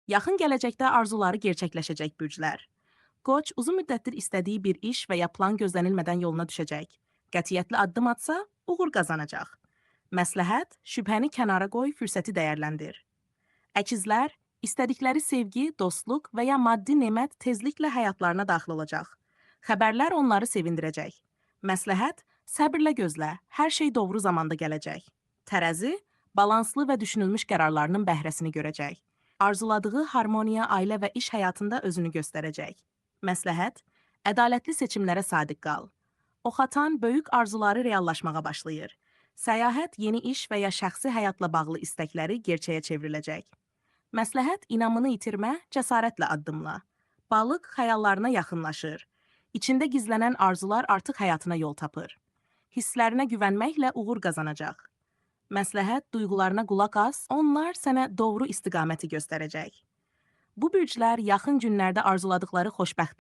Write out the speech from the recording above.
Yaxın gələcəkdə arzuları gerçəkləşəcək bürclər. Qoç uzun müddətdir istədiyi bir iş və ya plan gözlənilmədən yoluna düşəcək. Qətiyyətli addım atsa, uğur qazanacaq. Məsləhət, şübhəni kənara qoy, fürsəti dəyərləndir. Əkizlər, istədikləri sevgi, dostluq və ya maddi nemət tezliklə həyatlarına daxil olacaq. Xəbərlər onları sevindirəcək. Məsləhət, səbirlə gözlə, hər şey doğru zamanda gələcək. Tərəzi, balanslı və düşünülmüş qərarlarının bəhrəsini görəcək. Arzuladığı harmoniya ailə və iş həyatında özünü göstərəcək. Məsləhət, ədalətli seçimlərə sadiq qal. Oxatan böyük arzuları reallaşmağa başlayır. Səyahət yeni iş və ya şəxsi həyatla bağlı istəkləri gerçəyə çevriləcək. Məsləhət, inamını itirmə, cəsarətlə addımla. Balıq xəyallarına yaxınlaşır. İçində gizlənən arzular artıq həyatına yol tapır. Hisslərinə güvənməklə uğur qazanacaq. Məsləhət, duyğularına qulaq as, onlar sənə doğru istiqaməti göstərəcək. Bu bürclər yaxın günlərdə arzuladıkları xoşbəxt